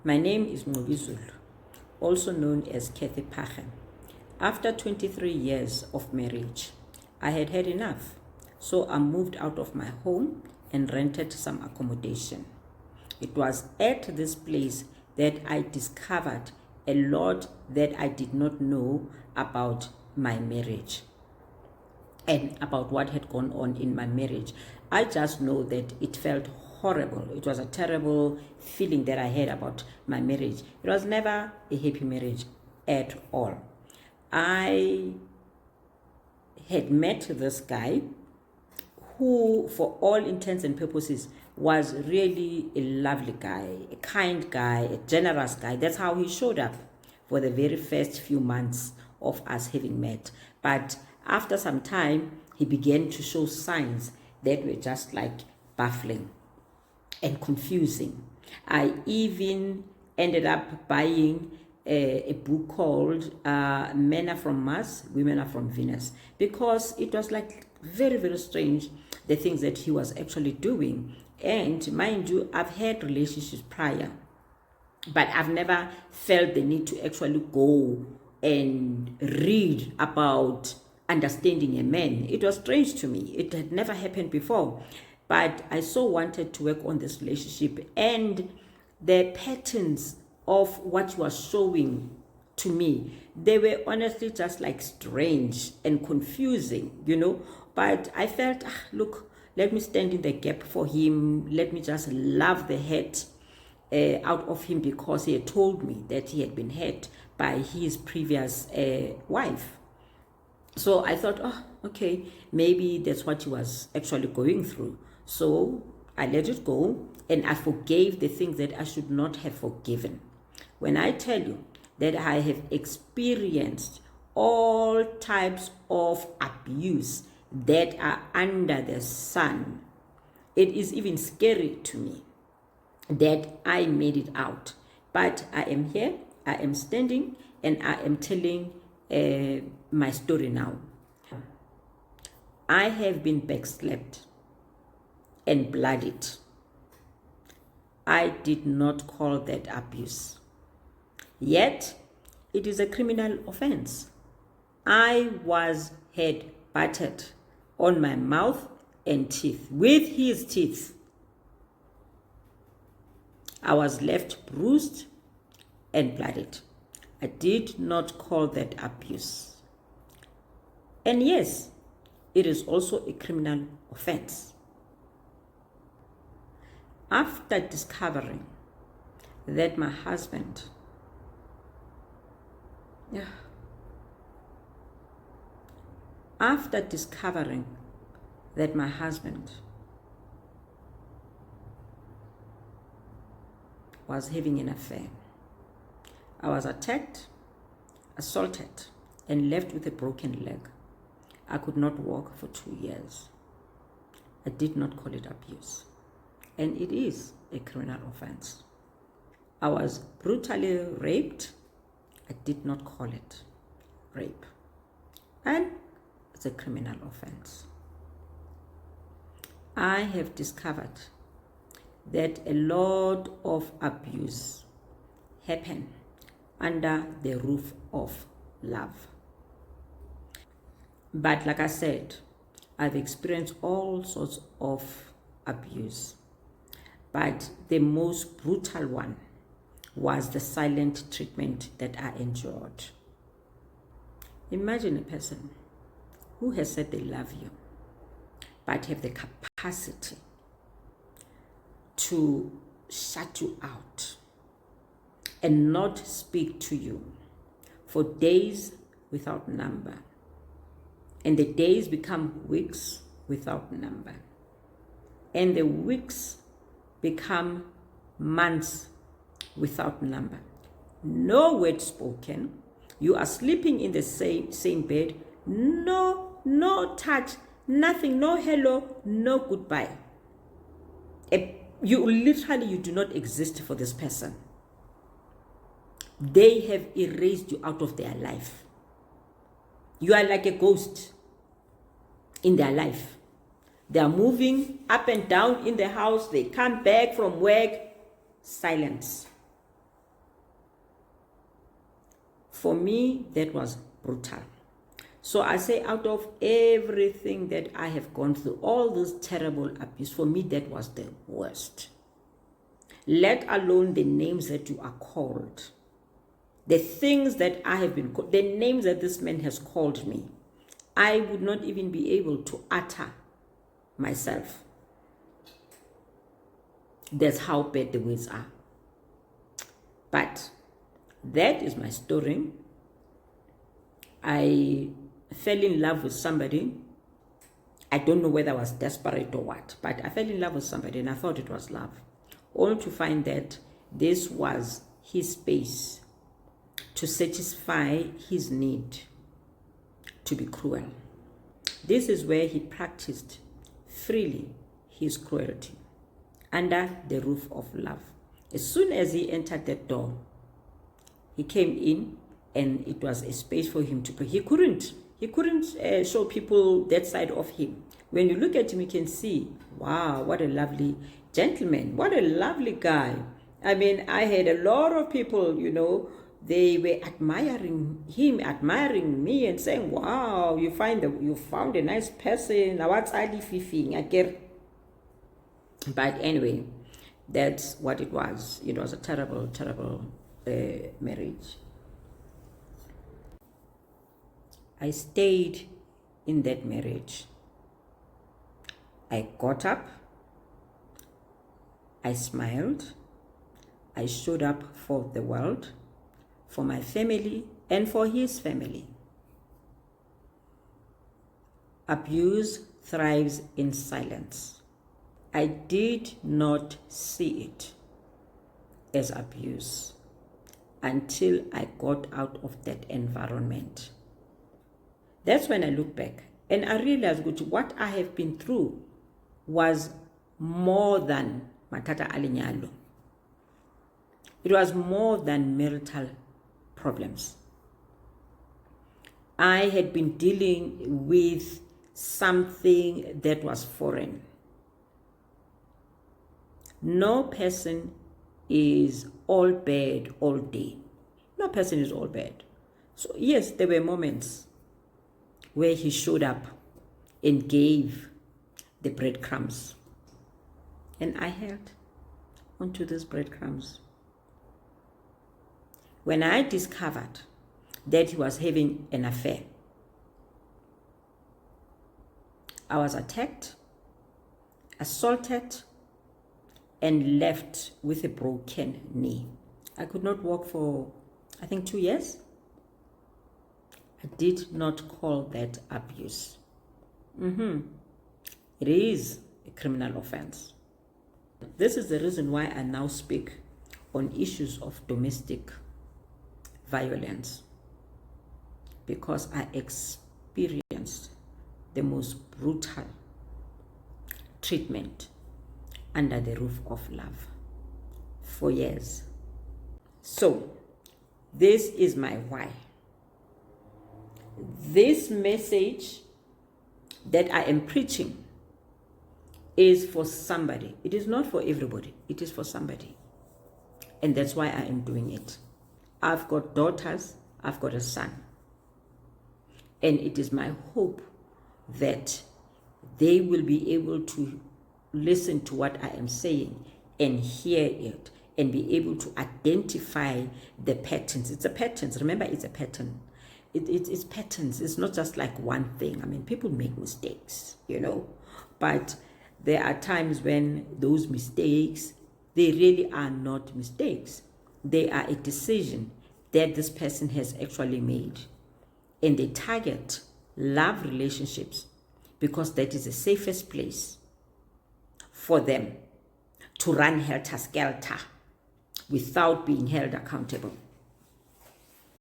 My name is Ngobizulu, also known as Kathy Pachem. After 23 years of marriage, I had had enough, so I moved out of my home and rented some accommodation. It was at this place that I discovered a lot that I did not know about my marriage and about what had gone on in my marriage. I just know that it felt horrible. It was a terrible feeling that I had about my marriage. It was never a happy marriage at all. I had met this guy who, for all intents and purposes, was really a lovely guy, a kind guy, a generous guy. That's how he showed up for the very first few months of us having met. But after some time, he began to show signs that were just like baffling and confusing. I even ended up buying a book called Men Are From Mars, Women Are From Venus, because it was like very, very strange, the things that he was actually doing. And mind you, I've had relationships prior, but I've never felt the need to actually go and read about understanding a man. It was strange to me. It had never happened before. But I so wanted to work on this relationship, and the patterns of what he was showing to me, they were honestly just like strange and confusing, But I felt, look, let me stand in the gap for him. Let me just love the hate out of him, because he had told me that he had been hurt by his previous wife. So I thought, okay, maybe that's what he was actually going through. So I let it go, and I forgave the things that I should not have forgiven. When I tell you that I have experienced all types of abuse that are under the sun, it is even scary to me that I made it out. But I am here, I am standing, and I am telling my story now. I have been backslapped and bloodied. I did not call that abuse. Yet, it is a criminal offense. I was head battered on my mouth and teeth, with his teeth. I was left bruised and bloodied. I did not call that abuse. And yes, it is also a criminal offense. After discovering that my husband, after discovering that my husband was having an affair, I was attacked, assaulted, and left with a broken leg. I could not walk for 2 years. I did not call it abuse, and it is a criminal offense. I was brutally raped. I did not call it rape, and it's a criminal offense. I have discovered that a lot of abuse happen under the roof of love. But like I said, I've experienced all sorts of abuse. But the most brutal one was the silent treatment that I endured. Imagine a person who has said they love you, but have the capacity to shut you out and not speak to you for days without number. And the days become weeks without number. And the weeks become months without number. No word spoken. You are sleeping in the same bed. No touch, nothing, no hello, no goodbye. You do not exist for this person. They have erased you out of their life. You are like a ghost in their life. They are moving up and down in the house. They come back from work. Silence. For me, that was brutal. So I say, out of everything that I have gone through, all this terrible abuse, for me, that was the worst. Let alone the names that you are called, the things that I have been called, the names that this man has called me, I would not even be able to utter myself. That's how bad the words are. But that is my story. I fell in love with somebody. I don't know whether I was desperate or what, but I fell in love with somebody and I thought it was love. Only to find that this was his space to satisfy his need to be cruel. This is where he practiced freely his cruelty under the roof of love. As soon as he entered that door, he came in and it was a space for him to pray. He couldn't show people that side of him. When you look at him, you can see, wow, what a lovely gentleman, what a lovely guy. I mean, I had a lot of people, they were admiring him, admiring me, and saying, wow, you found a nice person. But anyway, that's what it was. It was a terrible, terrible marriage. I stayed in that marriage. I got up, I smiled, I showed up for the world, for my family, and for his family. Abuse thrives in silence. I did not see it as abuse until I got out of that environment. That's when I look back and I realized what I have been through was more than matata alinyalo. It was more than marital problems. I had been dealing with something that was foreign. No person is all bad all day. No person is all bad. So yes, there were moments where he showed up and gave the breadcrumbs. And I held onto these breadcrumbs. When I discovered that he was having an affair, I was attacked, assaulted, and left with a broken knee. I could not walk for, I think, 2 years. I did not call that abuse. It is a criminal offense. This is the reason why I now speak on issues of domestic violence, because I experienced the most brutal treatment under the roof of love for years. So, this is my why. This message that I am preaching is for somebody. It is not for everybody. It is for somebody. And that's why I am doing it. I've got daughters. I've got a son. And it is my hope that they will be able to listen to what I am saying and hear it and be able to identify the patterns. It's a pattern. Remember, it's a pattern. It's patterns. It's not just like one thing. I mean, people make mistakes, but there are times when those mistakes, they really are not mistakes. They are a decision that this person has actually made. And they target love relationships because that is the safest place for them to run helter-skelter without being held accountable.